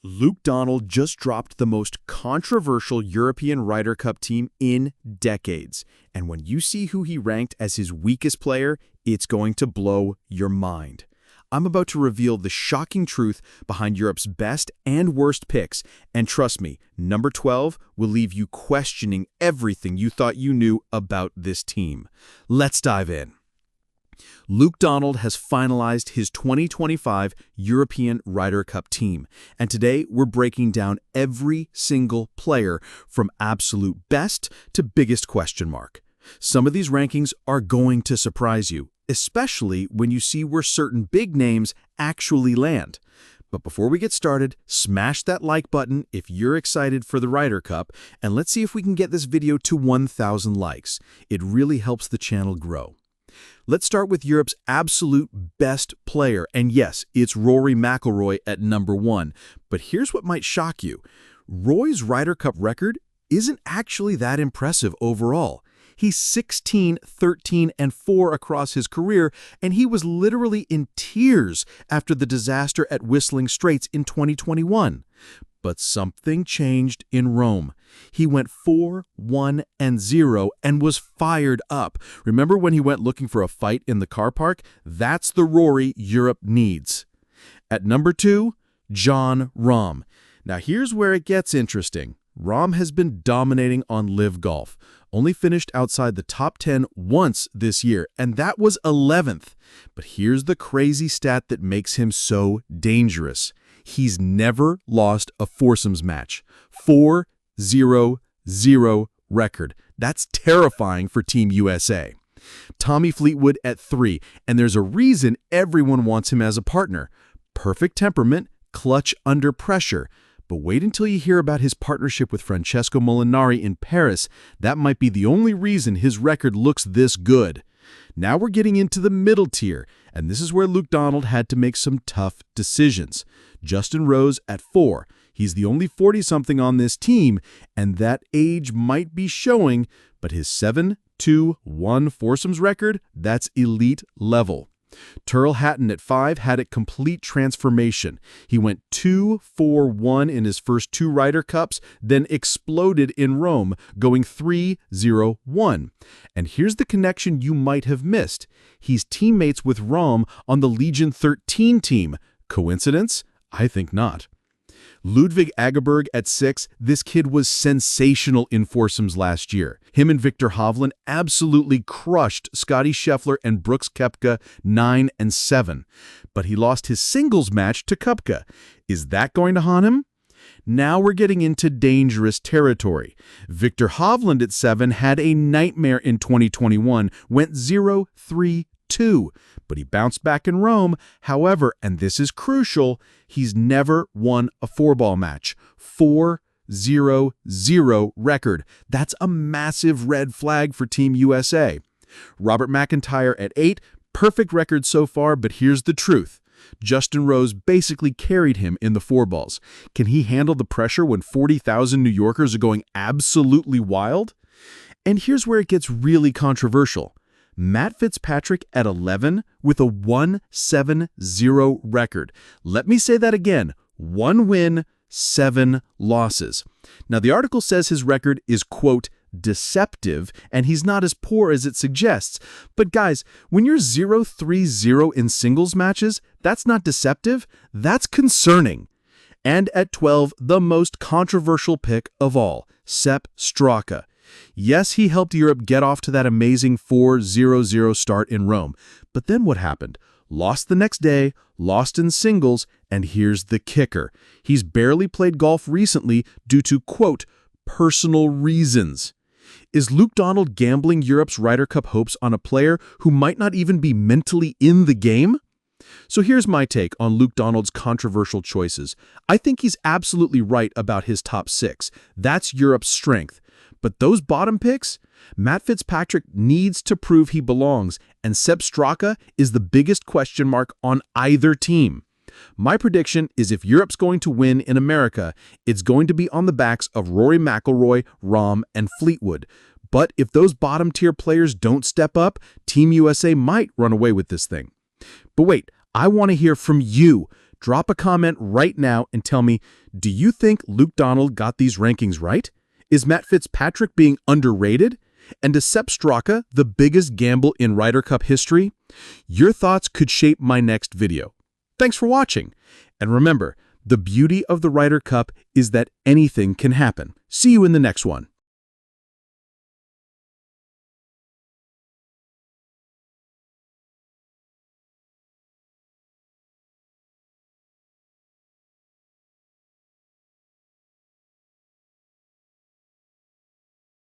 Luke Donald just dropped the most controversial European Ryder Cup team in decades. And when you see who he ranked as his weakest player, it's going to blow your mind. I'm about to reveal the shocking truth behind Europe's best and worst picks, and trust me, number 12 will leave you questioning everything you thought you knew about this team. Let's dive in. Luke Donald has finalized his 2025 European Ryder Cup team, and today we're breaking down every single player from absolute best to biggest question mark. Some of these rankings are going to surprise you, especially when you see where certain big names actually land. But before we get started, smash that like button if you're excited for the Ryder Cup, and let's see if we can get this video to 1,000 likes. It really helps the channel grow. Let's start with Europe's absolute best player, and yes, it's Rory McIlroy at number 1. But here's what might shock you. Roy's Ryder Cup record isn't actually that impressive overall. He's 16, 13, and 4 across his career, and he was literally in tears after the disaster at Whistling Straits in 2021. But something changed in Rome. He went 4-1-0 and was fired up. Remember when he went looking for a fight in the car park? That's the Rory Europe needs. At number 2, Jon Rahm. Now here's where it gets interesting. Rahm has been dominating on LIV Golf. Only finished outside the top 10 once this year, and that was 11th. But here's the crazy stat that makes him so dangerous. He's never lost a foursomes match. 4-0-0 record. That's terrifying for Team USA. Tommy Fleetwood at 3, and there's a reason everyone wants him as a partner. Perfect temperament, clutch under pressure. But wait until you hear about his partnership with Francesco Molinari in Paris. That might be the only reason his record looks this good. Now we're getting into the middle tier, and this is where Luke Donald had to make some tough decisions. Justin Rose at 4. He's the only 40-something on this team, and that age might be showing, but his 7-2-1 foursomes record, that's elite level. Tyrrell Hatton at 5 had a complete transformation. He went 2-4-1 in his first 2 Ryder Cups, then exploded in Rome, going 3-0-1. And here's the connection you might have missed. He's teammates with Rahm on the Legion 13 team. Coincidence? I think not. Ludwig Agerberg at 6, this kid was sensational in foursomes last year. Him and Viktor Hovland absolutely crushed Scottie Scheffler and Brooks Koepka 9 and 7. But he lost his singles match to Koepka. Is that going to haunt him? Now we're getting into dangerous territory. Viktor Hovland at 7 had a nightmare in 2021, went 0-3-2. But he bounced back in Rome. However, and this is crucial, he's never won a 4-ball match. 4-0-0 record. That's a massive red flag for Team USA. Robert McIntyre at 8, perfect record so far, but here's the truth. Justin Rose basically carried him in the 4-balls. Can he handle the pressure when 40,000 New Yorkers are going absolutely wild? And here's where it gets really controversial. Matt Fitzpatrick at 11 with a 1-7-0 record. Let me say that again. 1 win, 7 losses. Now, the article says his record is, quote, deceptive, and he's not as poor as it suggests. But guys, when you're 0-3-0 in singles matches, that's not deceptive, that's concerning. And at 12, the most controversial pick of all, Sepp Straka. Yes, he helped Europe get off to that amazing 4-0-0 start in Rome. But then what happened? Lost the next day, lost in singles, and here's the kicker. He's barely played golf recently due to, quote, personal reasons. Is Luke Donald gambling Europe's Ryder Cup hopes on a player who might not even be mentally in the game? So here's my take on Luke Donald's controversial choices. I think he's absolutely right about his top 6. That's Europe's strength. But those bottom picks, Matt Fitzpatrick needs to prove he belongs, and Sepp Straka is the biggest question mark on either team. My prediction is if Europe's going to win in America, it's going to be on the backs of Rory McIlroy, Rahm, and Fleetwood. But if those bottom-tier players don't step up, Team USA might run away with this thing. But wait, I want to hear from you. Drop a comment right now and tell me, do you think Luke Donald got these rankings right? Is Matt Fitzpatrick being underrated? And is Sepp Straka the biggest gamble in Ryder Cup history? Your thoughts could shape my next video. Thanks for watching. And remember, the beauty of the Ryder Cup is that anything can happen. See you in the next one.